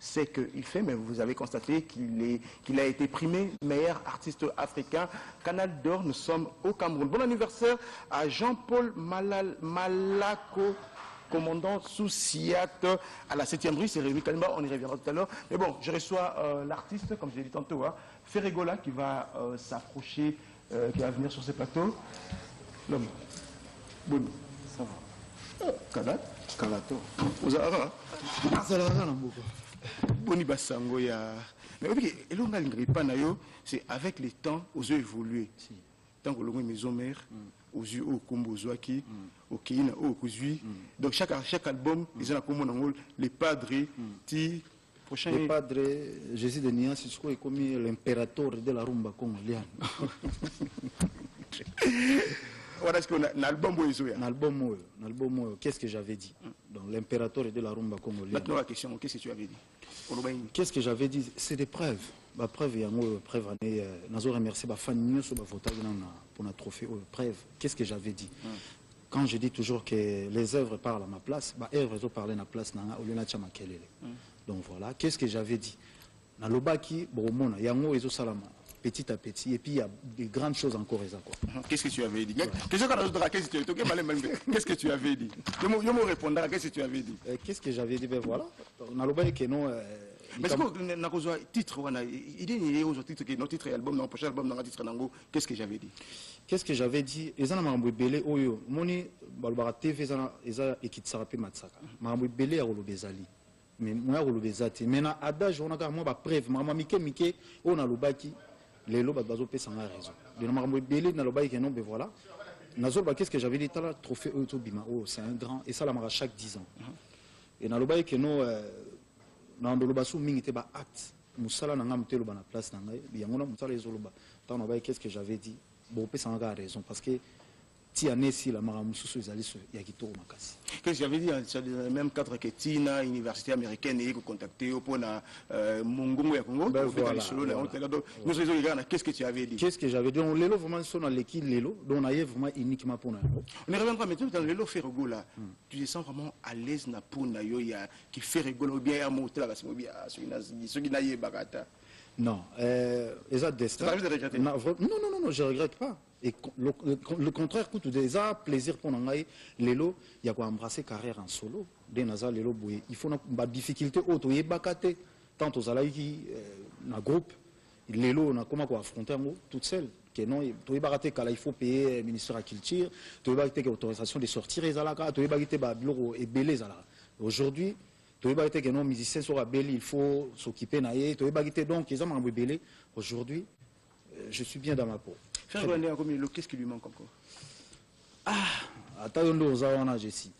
ce qu'il fait, mais vous avez constaté qu'il a été primé meilleur artiste africain. Canal d'Or, nous sommes au Cameroun. Bon anniversaire à Jean-Paul Malako, commandant sous SIAT à la 7e rue. C'est Rémi Kalimba, on y reviendra tout à l'heure. Mais bon, je reçois l'artiste, comme je l'ai dit tantôt, hein, Ferregola, qui va s'approcher, qui va venir sur ce plateau. L'homme. Bon, ça va. Kadat Kalato. Vous avez Boni Basango ya. Mais c'est avec le temps, aux yeux évolués. Tant que l'on maison mère, aux yeux au combo zoaki, au Kina, au Kuzui. Donc chaque album, ils ont comme les padres, prochain. Les padres, Jésus de Nia, c'est comme l'impérateur de la rumba congolienne. Voilà ce qu'on a, un album. Un album, qu'est-ce que j'avais dit? Donc l'impérateur de la rumba congolienne. Maintenant la question, qu'est-ce que tu avais dit? Qu'est-ce que j'avais dit? C'est des preuves. Bah, preuve, il y a une preuve. Nous remercié ma famille pour notre trophée. Preuve. Qu'est-ce que j'avais dit? Quand je dis toujours que les œuvres parlent à ma place, bah, œuvres parlent à ma place. Donc voilà. Qu'est-ce que j'avais dit? Dans le baki, bon, il y a un salama. Petit à petit, et puis il y a des grandes choses encore. Qu'est-ce que tu avais dit? Qu'est-ce que tu avais dit? Je me répondre à qu'est-ce que tu avais dit? Qu'est-ce que j'avais dit? Ben voilà. Dans le que non. Mais est-ce que tu titre, il titre album, dans le prochain album, dans le titre, qu'est-ce que j'avais dit? Qu'est-ce que j'avais dit? Les gens m'ont belé, oyo, moni, balbara TV, eza ekitsarape matsaka. M'ont belé à Rolobezali. Mais moi Rolobezati. Maintenant, adage, on a carrément ma preuve. Maman Mike, on a le baki. Les lots bazo pèsent en raison. De nous belé dans le bail que non, ben voilà. Nazoba, qu'est-ce que j'avais dit? T'as le trophée Eutobima. Oh, c'est un grand. Et ça la mara chaque 10 ans. Et dans le bail que non, dans le bassou ming était ba acte. Moussala n'a pas le ban à place n'angai. Bien on a moussala les zoloba. Dans le bail, qu'est-ce que j'avais dit? Bon, pèsent en raison parce que Tiane si la mara moussou izali yakito makasi. Qu'est-ce que j'avais dit? C'est le même cadre que Tina, université américaine, et contacté pour na Mongongo ya Congo. Qu'est-ce que tu avais dit? Qu'est-ce que j'avais dit? On l'élo vraiment son l'équipe l'élo, donc on a vraiment uniquement pour nous. On ne reviendra maintenant dans l'élo Ferregola. Tu te sens vraiment à l'aise na pour na yo ya qui Ferregola bien à monter là parce que bien ceux qui n'aillent bagata. Non, destin. Non, je ne regrette pas. Et le contraire, coûte déjà plaisir pour nous. Lélo, il y a quoi embrasser carrière en solo. Des nazar Lélo Boué. Il faut une difficulté auto y bakate. Tant aux alaïki, na groupe, Lélo, on a comment affronter un mot toute seule. Que non, tu es baraté quand il faut payer le ministère de la culture. Tu es baraté l'autorisation de sortir les alaka. Tu es baraté bureau et belé alaka. Aujourd'hui. Que non, musicien sera belle, il faut s'occuper naïe. Donc, ils ont belé. Aujourd'hui, je suis bien dans ma peau. Qu'est-ce qui lui manque encore? Ah, attends, on a Jessie.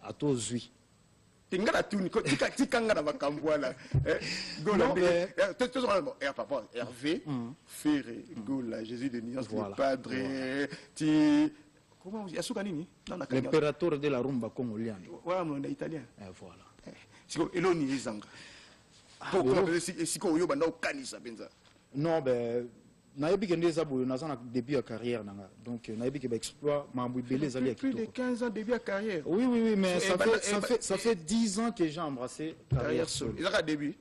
Attends, Zui. Hervé, Ferré, Gola, Jésus de Niance, le Padre, comment on dit? L'impérateur de la rumba congolienne. Voilà, on est italien. Voilà. Non, ben, naïbi qui est début de carrière, donc naïbi qui exploit plus de 15 ans début de carrière. Oui, mais ça fait 10 ans que j'ai embrassé carrière solo. Il a début.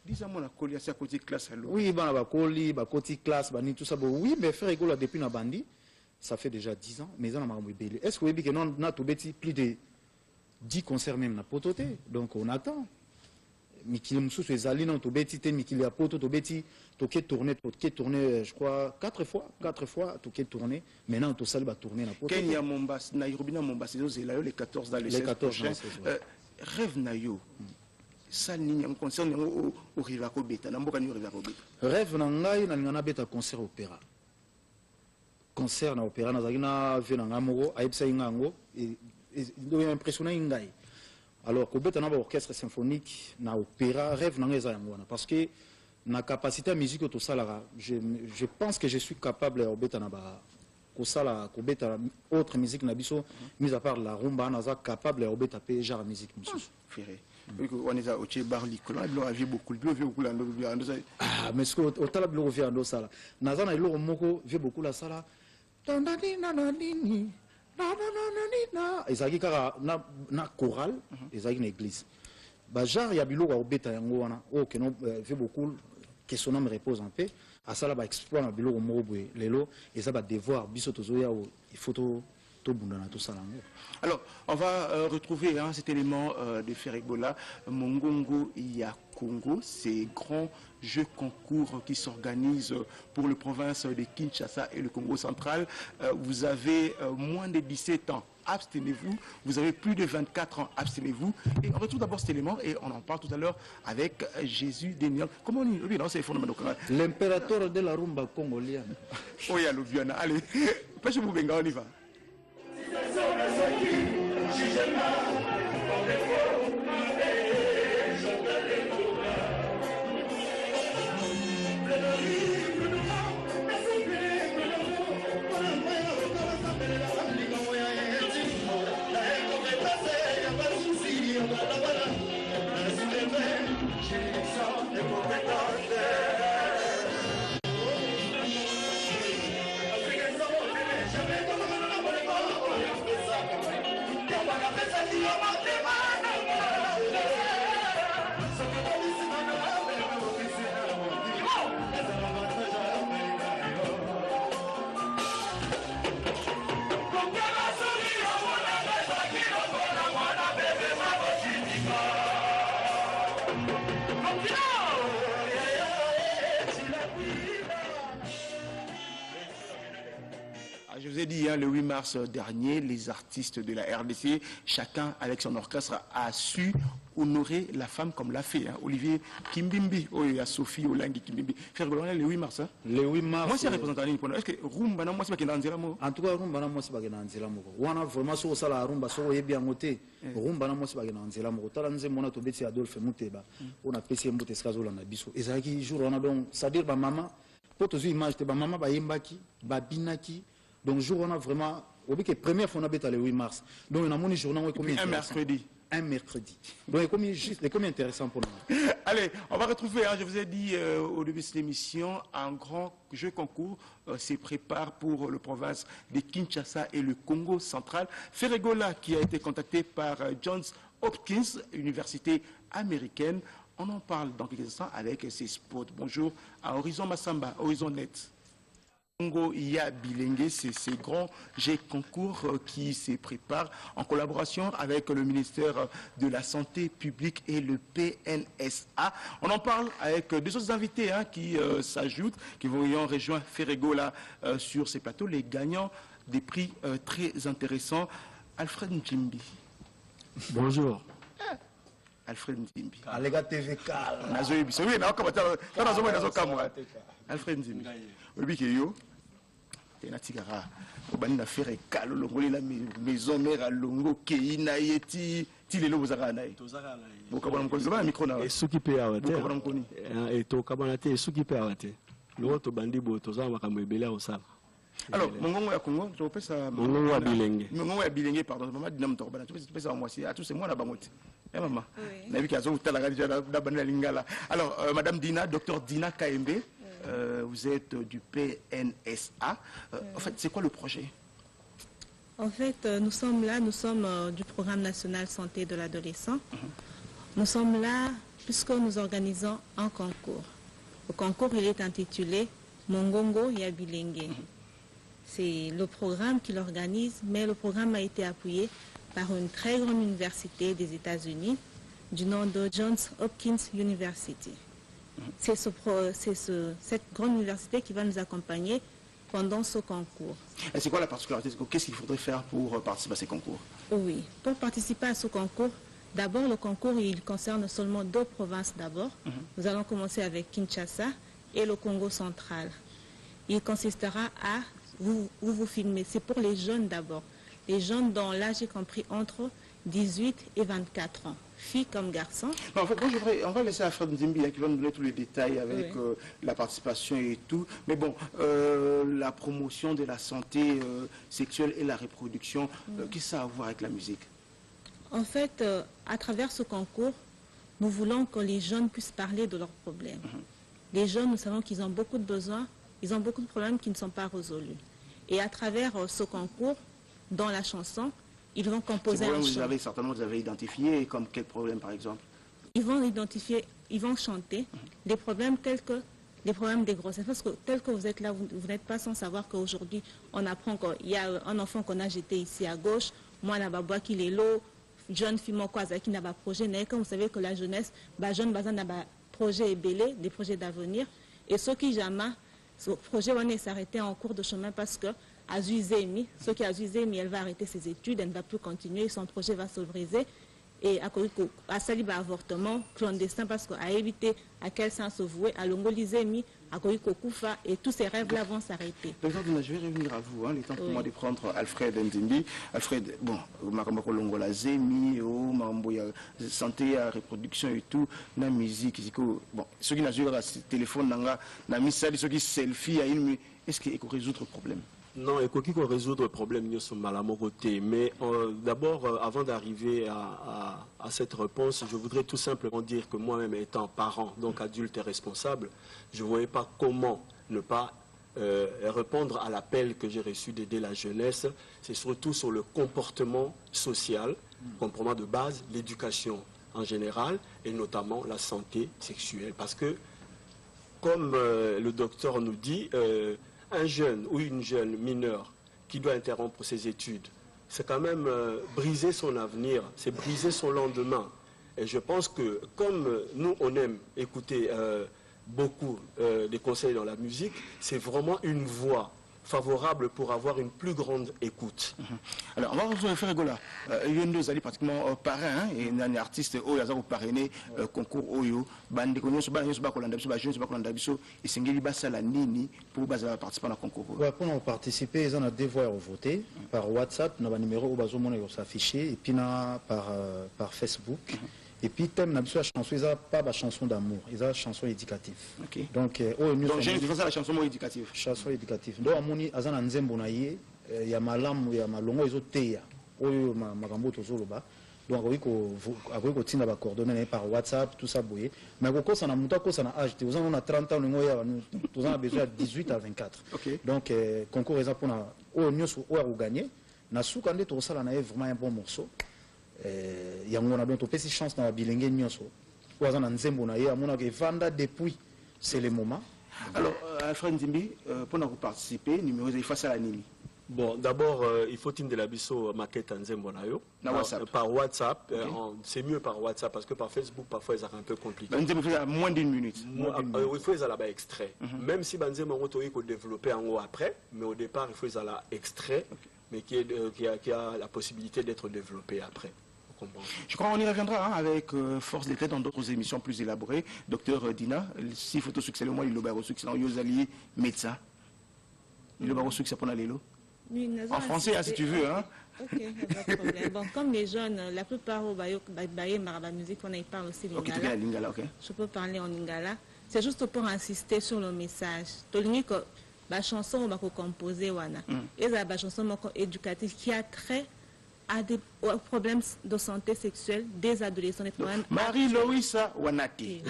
10 ans, on a collé à côté classe. Oui, ben, la colis, côté classe, tout ça. Oui, mais faire rigolo depuis na bandi, ça fait déjà 10 ans, mais on a belé. Est-ce que vous avez non, na tout plus de 10 concerts même na pototé, donc on attend. Mikili Moussou est allé dans Tobeti, Mikili a poto, Tobeti, Toké tourné, je crois, 4 fois, Toké tourné. Maintenant, tout ça va tourner na poto. Kenya Mombasa, Nairobi na Mombasa, c'est là les 14 dans les 16 prochains. Rêve Nayo, ça n'y a un concert au Rivako Beta, n'amboka ni Rivako Beta. Rêve Nangai, n'a beta concert opéra. Concert na opéra, na zagina ve na ngamoro, aipsa ingango. Il est impressionné. Alors, quand on a un orchestre symphonique, un opéra, rêve parce que la capacité à musique, tout ça, je pense que je suis capable de faire autre musique, mis à part la rumba, je suis capable de faire genre musique. On est au Tchébarli, on a vu beaucoup de ah, mais ce que au talab le vient dans ça, Nazana et Loro vu beaucoup la salle. Ils ont na chorale, ils ont une église. genre ya biloko ya kobeta yango wana oyo keno fait beaucoup que son âme repose en paix asala baexploit na biloko moko boye lelo eza badevoir biso tozoya il faut tobunda na tosala yango. Alors, on va retrouver cet élément de Ferregola, Mongongo ya Congo, ces grands jeux concours qui s'organisent pour le province de Kinshasa et le Congo central. Vous avez moins de 17 ans, abstenez-vous. Vous avez plus de 24 ans, abstenez-vous. Et on retrouve d'abord cet élément et on en parle tout à l'heure avec Jésus Deniel. Comment on dit? Oui, non, c'est fondamental. L'impérateur de la rumba congolienne. Oh, il y a le Viana. Allez, pêchez-vous, Benga, on y va. Je vous ai dit, le 8 mars dernier, les artistes de la RDC, chacun avec son orchestre, a su honorer la femme comme l'a fait. Olivier Kimbimbi, il y a Sophie Olangi Kimbimbi. Faire le 8 mars. Le 8 mars. Moi, c'est représentant. Est-ce que Rumba, moi, c'est pas qu'il y a un en tout cas, Rumba, moi, c'est pas qu'il y a un mot. On a vraiment sur ça la Rumba, sur le bien moté. Rumba, moi, c'est pas qu'il y a un mot. Talanze, mon ato beti Adolphe Mouteba. On a payé un bout de scazo là, biso. Et ça qui jour, on a donc, c'est-à-dire, ma maman, pour tous les images, ma maman, ba yembaki, ba binaki. Donc, jour, on a vraiment. Au bout que première fois, on a bêta le 8 mars. Donc, on a mon journal comme un mercredi. Un mercredi. Donc, c'est comme intéressant pour nous. Allez, on va retrouver, je vous ai dit au début de cette émission, un grand jeu concours se prépare pour le province de Kinshasa et le Congo central. Ferregola, qui a été contacté par Johns Hopkins, université américaine. On en parle dans quelques instants avec ses spots. Bonjour à Horizon Massamba, Horizon Net. Congo, il y a Bilingue, c'est ces grands jeux concours qui se préparent en collaboration avec le ministère de la Santé publique et le PNSA. On en parle avec deux autres invités qui s'ajoutent, qui vont y rejoindre Ferregola sur ces plateaux, les gagnants des prix très intéressants. Alfred Njimbi. Bonjour. Alfred Njimbi. Alega TVK. Alfred Njimbi. Tenatikara obani na faire kalo longoli la maison mère longo keina yeti tilelo bozaka nae tozaka nae bokabana mkonzi ba micro na esuki pe awate bokabana mkoni et to kabana te esuki pe awate lo to bandi bo tozaka makambo ebele osala. Alors mongongo ya Congo to pesa mongongo ya bilenge pardon maman dinam to bana to pesa moi c'est à tous c'est moi na bangote maman na biki azo utala ga déjà na bana lingala. Alors madame Dina, docteur Dina Kaembe, vous êtes du PNSA. En fait, c'est quoi le projet? En fait, nous sommes du Programme national santé de l'adolescent. Nous sommes là puisque nous organisons un concours. Le concours, il est intitulé Mongongo ya Bilingue. C'est le programme qui l'organise, mais le programme a été appuyé par une très grande université des États-Unis du nom de Johns Hopkins University. C'est cette grande université qui va nous accompagner pendant ce concours. Et c'est quoi la particularité? Qu'est-ce qu'il faudrait faire pour participer à ces concours? Oui, pour participer à ce concours, d'abord le concours il concerne seulement deux provinces d'abord. Nous allons commencer avec Kinshasa et le Congo central. Il consistera à vous filmer. C'est pour les jeunes d'abord. Les jeunes dont l'âge est compris entre 18 et 24 ans. Filles comme garçons. En fait, moi, on va laisser Alfred Nzimbi qui va nous donner tous les détails avec la participation et tout. Mais bon, la promotion de la santé sexuelle et la reproduction, qu'est-ce que ça a à voir avec la musique? En fait, à travers ce concours, nous voulons que les jeunes puissent parler de leurs problèmes. Les jeunes, nous savons qu'ils ont beaucoup de besoins, ils ont beaucoup de problèmes qui ne sont pas résolus. Et à travers ce concours, dans la chanson, ils vont composer un chant. Certainement, vous avez identifié comme quel problème, par exemple? ils vont identifier, ils vont chanter des problèmes tels que les problèmes des grossesses. Parce que tel que vous êtes là, vous n'êtes pas sans savoir qu'aujourd'hui, on apprend qu'il y a un enfant qu'on a jeté ici à gauche, moi, là, bois qui est l'eau, jeune fille, moi, qui n'a pas projet. Mais comme vous savez que la jeunesse, jeune bazan n'a pas projet ébélé, des projets d'avenir. Et ceux qui jamais, ce projet va s'arrêter en cours de chemin parce que à Zuzemi, ceux qui a Zuzemi, elle va arrêter ses études, elle ne va plus continuer, son projet va se briser. Et à Saliba avortement clandestin parce qu'à éviter à quel sens se vouer, à Longolizemi, à Koufa, et tous ces rêves-là vont s'arrêter. Docteur Dina, je vais revenir à vous, le temps pour moi de prendre Alfred Ndimbi. Alfred, bon, Makamako Longola Zemi, santé, reproduction et tout, la musique, bon, ceux qui n'ont pas de téléphone, ceux qui selfie, est-ce qu'il faut résoudre le problème? Non, il faut résoudre le problème, nous sommes mal à mon côté. Mais d'abord, avant d'arriver à cette réponse, je voudrais tout simplement dire que moi-même, étant parent, donc adulte et responsable, je ne voyais pas comment ne pas répondre à l'appel que j'ai reçu d'aider la jeunesse. C'est surtout sur le comportement social, comportement de base, l'éducation en général, et notamment la santé sexuelle. Parce que, comme le docteur nous dit, un jeune ou une jeune mineure qui doit interrompre ses études, c'est quand même briser son avenir, c'est briser son lendemain. Et je pense que comme nous, on aime écouter beaucoup des conseils dans la musique, c'est vraiment une voie favorable pour avoir une plus grande écoute. Alors, on va faire Gola. Yondo Zali pratiquement parrain et un artiste au Yazaro parrainé concours Oyo. Bande Konyo Soba Soba Kolanda Biso, Jeune Soba Kolanda Biso et Sengeli Basala Nini pour participer à la concours. Pour participer, ils ont deux voies à voter par WhatsApp, nos numéros au bazo mon s'afficher et puis par Facebook. Et puis, thème la chanson, ils n'ont pas de chanson d'amour, ils ont chanson éducative. Okay. Donc, j'ai une différence à la chanson éducative. Chanson éducative. Donc, amoni azana nzembo na ye, ya malamu ya malongo ezoteya. Oyo makambo tozoloba. Donc, akoki tinda ba coordonnées par WhatsApp, tout ça boye. Mais ko kosa na muta kosa na âge, vous en a 30 ans ngo ya nous en a besoin de 18 à 24. Okay. Donc, concours eza pour na oyo nyoso oyo gagner. Na suka nde to sala na vraiment un bon morceau. Yango na bien topesi chance na bilenge nyonso oza na nzembo na ye amona ke vanda depuis c'est le moment. Alors Alfred Ndimbi pour nous participer numéro est face à la Nini. Bon, d'abord il faut tindela biso maquette nzembo na yo par WhatsApp. Okay. C'est mieux par WhatsApp parce que par Facebook parfois c'est un peu compliqué. Nzembo fait moins d'une minute. Il faut ça là-bas extrait. Même si banzembo on il faut développer en haut après, mais au départ il faut ça là extrait, mais qui a la possibilité d'être développé après. Je crois qu'on y reviendra avec force d'état dans d'autres émissions plus élaborées. Docteur Dina, si photo succès le mois, il a reçu succès dans Yozali médecin. Il a reçu succès pour l'élo. En français, hein, si tu veux. Hein. Ok, pas de problème. Bon, comme les jeunes, la plupart au Maraba Musique, on parle aussi lingala. Okay. Je peux parler en lingala. C'est juste pour insister sur le message. Que la chanson on va composer wana. Et la chanson éducative qui a trait à des problèmes de santé sexuelle des adolescents, des problèmes. Marie-Louisa Wanati.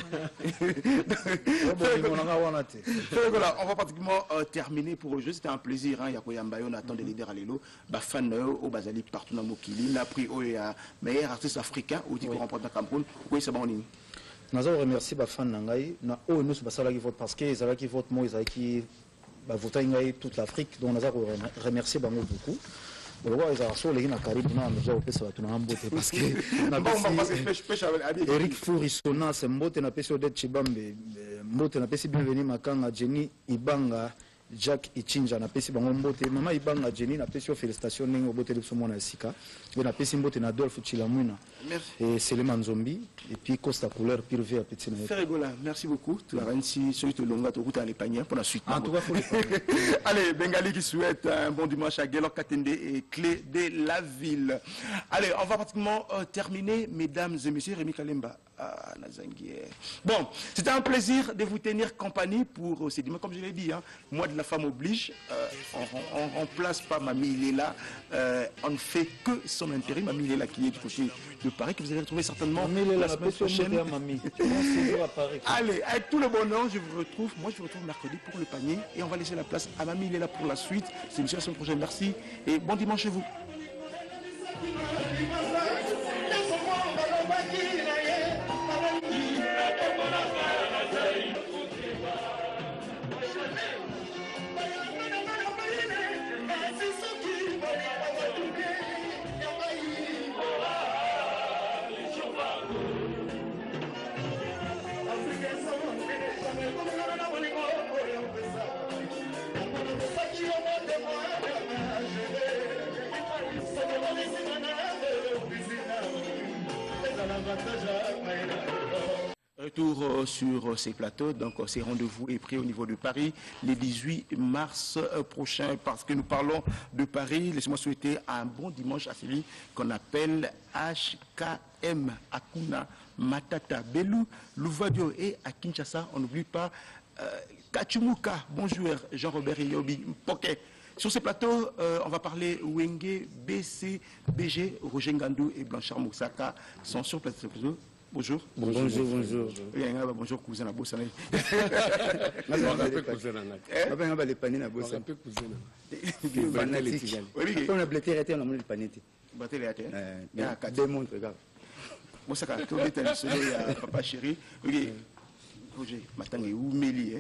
On va pratiquement terminer pour aujourd'hui. C'était un plaisir. On attend des leaders à l'élo. Fan au Bazali partout dans Mokili. On a pris un meilleur artiste africain au dit qu'on remporte dans Cameroun. Oui, c'est bon. Nous avons remercié Bafan Nangai. Nous avons voté parce qu'ils avaient voté moi, ils avaient voté toute l'Afrique. Donc nous avons remercié beaucoup. Parce que Eric Fourisona, c'est Mbote na pesi Odette Chibambe, Mbote na pesi bienvenue Makanga, Jenny Ibanga, Jack Ichinja na pesi bango Mbote, Mama Ibanga, Jenny na pesi félicitations ningo Mbote lepso mona sika, et na pesi Mbote na Adolphe Chilamuna, et Seleman Zombi, et puis Costa Couleur, Pirvé à Petit Naïf. Ferregola, merci beaucoup. Tu as réussi sur le longa, tu as les paniers pour la suite. En tout cas, allez, Bengali qui souhaite un bon dimanche à Guélor Katende et Clé de la ville. Allez, on va pratiquement terminer, mesdames et messieurs. Rémi Kalemba. Bon, c'était un plaisir de vous tenir compagnie pour ces dimanches. Comme je l'ai dit, hein, moi de la femme oblige, on remplace pas Mamie Léla, on ne fait que son intérim. Mamie Léla qui est du côté de Paris, que vous allez retrouver certainement la semaine prochaine. Allez, avec tout le bonheur, je vous retrouve mercredi pour le panier et on va laisser la place à Mamie Léla pour la suite. C'est une semaine prochaine. Merci et bon dimanche chez vous. Retour sur ces plateaux, donc ces rendez-vous est pris au niveau de Paris le 18 mars prochain. Parce que nous parlons de Paris, laissez-moi souhaiter un bon dimanche à celui qu'on appelle HKM, Hakuna Matata, Belou, Louvadio et à Kinshasa. On n'oublie pas Kachumuka, bonjour Jean-Robert Yobi, Poké. Sur ces plateaux, on va parler Wenge, BC, BG, Roger Ngandou et Blanchard Moussaka sont sur plateau. Bonjour. Bonjour. Bonjour, cousin à Bossana. On a blété à la panette. Moussaka, tu es papa chéri. Roger, Matangue Oumeli.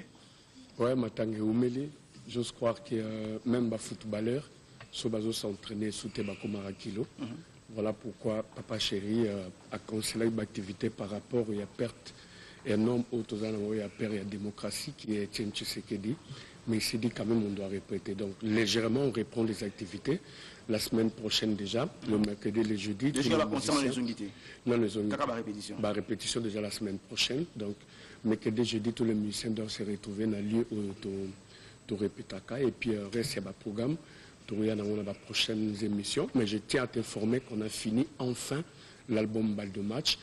Ouais, Matangue Oumeli. J'ose croire que même les footballeurs sont s'entraîner sous Tebako Marakilo. Voilà pourquoi Papa Chéri a conseillé l'activité par rapport à la perte énorme au perte de la démocratie qui est Etienne Tshisekedi. Mais il s'est dit quand même on doit répéter. Donc légèrement on reprend les activités. La semaine prochaine déjà, le mercredi, le jeudi. Déjà la concernant les unités. Non, les unités. Répétition. Répétition déjà la semaine prochaine. Donc mercredi, jeudi, tous les musiciens doivent se retrouver dans le lieu où tu répètes. Et puis reste il y a un programme. Dans la prochaine émission, mais je tiens à t'informer qu'on a fini enfin l'album Bal de match.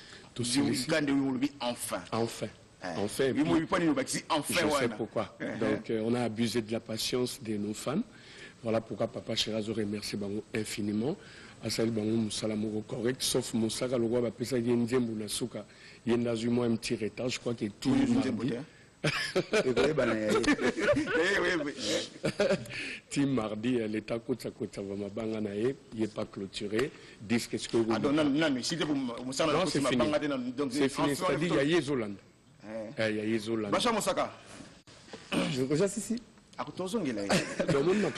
Enfin. Enfin. Enfin. Je sais pourquoi. Donc on a abusé de la patience de nos fans. Voilà pourquoi Papa Cherazo remercie infiniment. Asali bango musala moko correct, sauf Moussaka le roi va pesa yenzembu na suka. Yendazu moi un petit retard, je crois que tout le monde. Tim mardi, l'État Kotsa Vamabanga nae, il n'est pas clôturé. Disque est-ce que vous. Non, c'est fini. C'est fini, c'est-à-dire il y a Yezoland. Il y a Yezoland. Bacha Moussaka. Je rejoins ici. Dans le monde, on a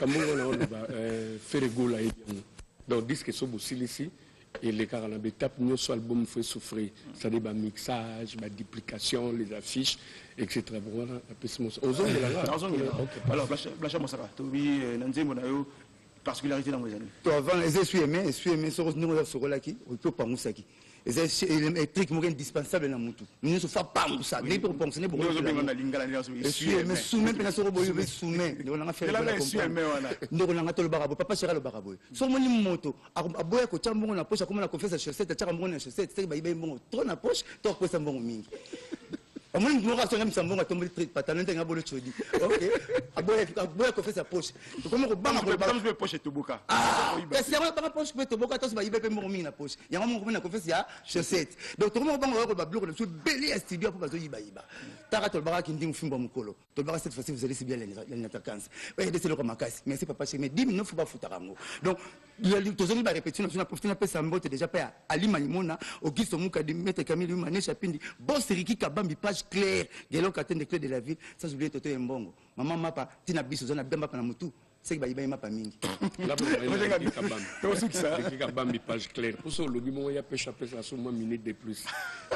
fait le goût là. Donc, disque est ici. Et les cas à l'étape, nous album fait souffrir. C'est-à-dire le mixage, la duplication, les affiches, etc. Voilà, alors, Blanchard Moussaka, tu as une particularité dans les années. Avant, les SUME, sur le qui, on peut pas moussaki. Les trucs indispensables dans Moutou. Nous ne sommes pas ça. Nous ne sommes pas ça. Nous ne sommes pas ça. Papa Chera le barabo. So moni moto. Aboya ko chambo na poche comme na confesse chaussette, tchaka mbongo na chaussette, c'est ba ibe mbongo. Trop na poche, to ko sa mbongo mingi. Amoni nous rassonner mbongo tomber pantalon tenga bolo chodi. OK. Aboya ko fait sa poche. Comment ko banga ko ba poche to boka. C'est vrai pas poche ko to boka to ba ibe mbongo mingi na poche. Ya mbongo na confesse ya chaussette. Donc tout le monde banga ko ba bloc sur belé studio pour ba zo iba iba. Tara to banga kindi mfimba mukolo. To banga cette fois-ci vous allez si bien les attaquants. Ouais, c'est le comme makasi. Merci papa chez mais 10 minutes faut pas foutre rango. Donc tozongi ba répétition na profiter na pesa mbote déjà pa Ali Manimona Auguste Muka de mettre Camille Mané Chapindi boss Riki Kabambi page claire gelon katende clé de la ville ça j'oublie toto mbongo maman mapa tina biso zona bemba pa na mutu c'est que ba iba mapa mingi là Riki Kabambi page claire pour ça le bimo ya pêche à sur moins minute de plus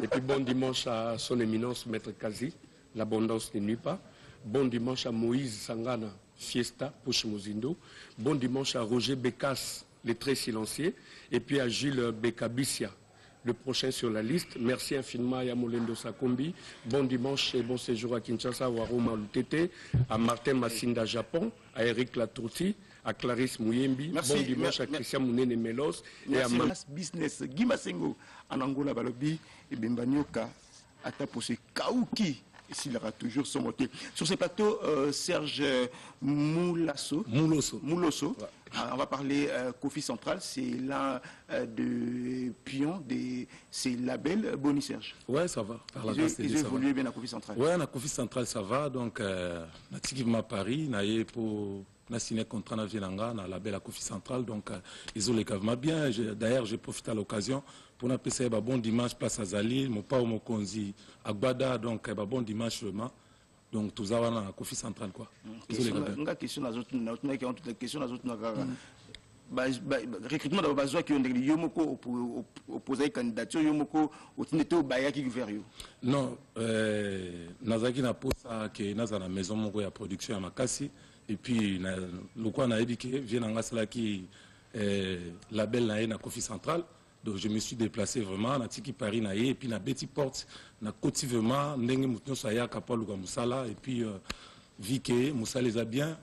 et puis bon dimanche à son éminence maître Kazi l'abondance ne nuit pas. Bon dimanche à Moïse Sangana Fiesta Poche Mozindo. Bon dimanche à Roger Bekas, les très silencieux. Et puis à Gilles Bekabissia, le prochain sur la liste. Merci infiniment à Yamolendo Sakombi. Bon dimanche et bon séjour à Kinshasa, à Waroma Lutete, à Martin Massinda Japon, à Eric Latourti, à Clarisse Mouyembi. Merci, bon dimanche à Christian Mounene Melos. Et à Business, Gimasengo, en Angola Balobi, et Bembanyoka, à Taposé Kauki. S'il aura toujours son motif. Sur ces plateaux, Serge Moulosso. Ouais. On va parler Kofi Central, c'est l'un des pions de ces labels. Boni Serge. Ouais, ça va. Ils ont évolué bien à Kofi Central. Ouais, à Kofi Central, ça va. Donc, nativement Paris, pour signé contrat na Vilanga, na label à Kofi Central. Donc, ils ont les gavements bien. D'ailleurs, j'ai profité à l'occasion pour nous passer un bon dimanche place à Zali, mon père Mokonzi, à Gbada, donc un bon dimanche vraiment. Donc tout ça va dans Kofi Central quoi. Une question aux autres, question aux autres. Recrutement d'abord besoin qui ont des yomoko opposé candidature yomoko au tineto baya qui vers yo. Non, nazaki na posa que naza na maison moko ya production à Makasi et puis le quoi na éduqué vient en cela qui label na Kofi Central. Donc je me suis déplacé vraiment na tiki Paris na ye et puis na Betty Porte na koti vraiment ndenge mutu saya kapalo ka musala et puis vu que musala les a bien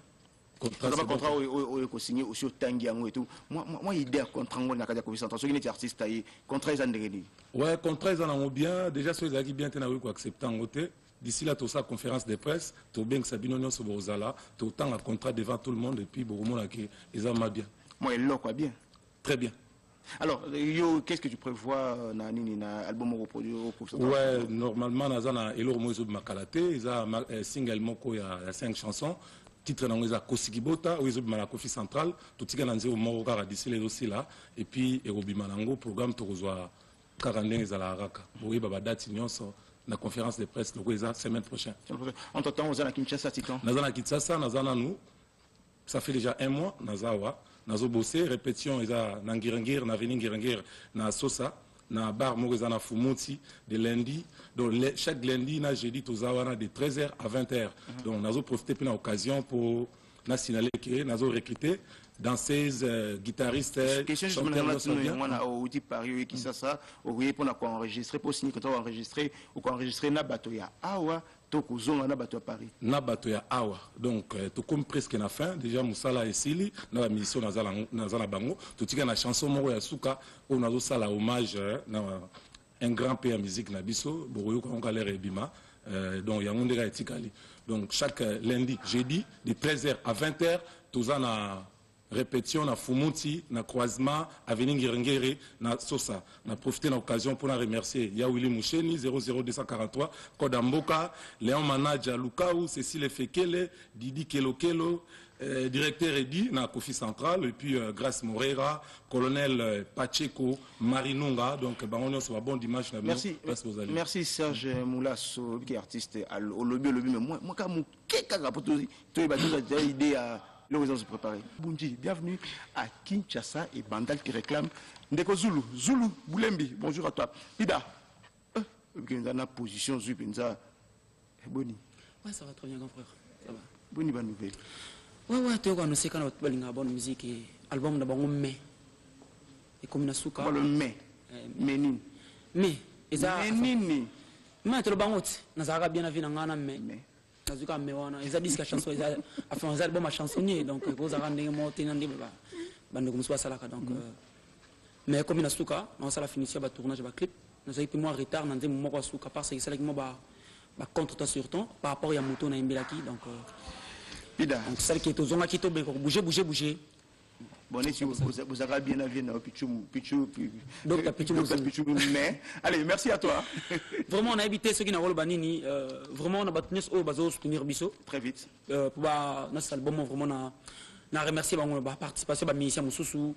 contrat au signé aussi au Tangiango et tout. Moi idée à contrat on a qu'à dire ça. Ceux qui artiste taillé contrat ils ont ndengeni. Ouais, contrat ils en ont bien déjà ceux qui bien tena ko accepter en côté. D'ici là, tout ça, conférence de presse, tout bien que Sabino Nyon Sobozala, tout autant un contrat devant tout le monde et puis beaucoup de monde qui ils ont bien. Moi il l'a quoi bien. Très bien. Alors, qu'est-ce que tu prévois dans l'album au produit? Ouais, normalement, dans un Elor Moïse de Makalate, ils ont un single moko, il y a 5 chansons. Titre dans les Kosikibota, où ils ont la Kofi Central, tout ce qui est dans le Moro d'ici les aussi là, et puis Erobi Manango, programme Torozwa 42 à la Raka. Oui, Baba date la conférence de presse la semaine prochaine. Entre-temps, on a Kinshasa, Titan. Nous avons Kinshasa, nous avons ça fait déjà 1 mois, nous avons bossé, répétition, ils ont Nangirangir, Naveningirangir, na Sosa, na bar Morizana na Fumuti, de lundi. Donc chaque lundi, na jeudi, tous avons de 13h à 20h. Donc nous avons profité de l'occasion pour nous signaler que nous avons recruté danseuses, guitaristes, chanteurs, on dit Paris, qui ça, on pour enregistrer, pour signer, quand on enregistrer, ou qu'on enregistrer na batoya awa, toko zonga na bato à Paris. Na batoya awa. Donc tout comme presque na fin, déjà Moussala et Sili, na la mission na bango, tout tika na chanson moro ya suka, on a ça la hommage na un grand pays en musique na biso, Boroyo Kongalère et Bima. Donc il y a un monde etikali. Donc chaque lundi, jeudi, de 13h à 20h, tous en a répétition na Fumuti, na croisement, avenue Ngirengere, na Sosa. Na profité de l'occasion pour remercier Yawili Moucheni, 00243, Kodamboka, Léon Manaja Lukaou, Cécile Fekele, Didi Kelokelo, directeur Edi, na Kofi Central, et puis Grace Moreira, colonel Pacheco, Marinunga, donc on a un bon dimanche. Merci Serge Moulasso, qui est artiste au lobby, mais moi, quand je suis idée à le réseau se préparer. Bundi, bienvenue à Kinshasa et Bandal qui réclame Ndeko Zulu. Zulu, Boulembi, bonjour à toi. Ida, dans position Zubinza, Boni. Ouais, ça va très bien, grand frère. Ça va. Boni, bonne nouvelle. Ouais, tu as annoncé qu'on a une bonne musique et album d'abord en mai. Et comme une souka. Le mai. Ménine. Mais, Ménine. Mais, tu as le bangot. Nous avons bien vu dans un mai. Nazuka mewana ils a dit que chanson ils a fait un album à chansonnier donc vous avez rendu moi tenandi bande comme ça salaka donc mais comme na suka on ça la finition ba tournage ba clip nous avons pris moi retard dans des moments suka parce que c'est là que moi ba contre toi sur ton par rapport à moto na imbelaki donc Pida donc celle qui est aux zonga qui tombe bouger bon et si vous avez bien avis dans Pichou donc Pichou mais allez merci à toi. Vraiment on a évité ceux qui n'ont pas le banini vraiment on a battu au bazo soutenir biso très vite pour notre album vraiment na remercier ba participation ba musicien mususu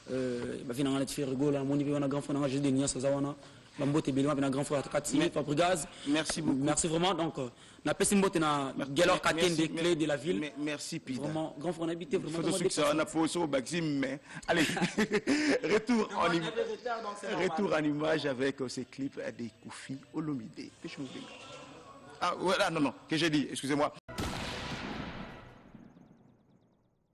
ba vina ngala faire rigola mon niveau on a grand frère na jeudi nia sazawana ba mbote belima na grand frère Katsi Fabrigaz merci beaucoup merci vraiment donc na pesi mbote na Gelor Kaken des clés de la ville merci Pida vraiment grand frère on a habité vraiment photo succès on a posé au Maxime mais allez retour en image avec ces clips des Koufi Olomide. Ah voilà non que j'ai dit excusez-moi.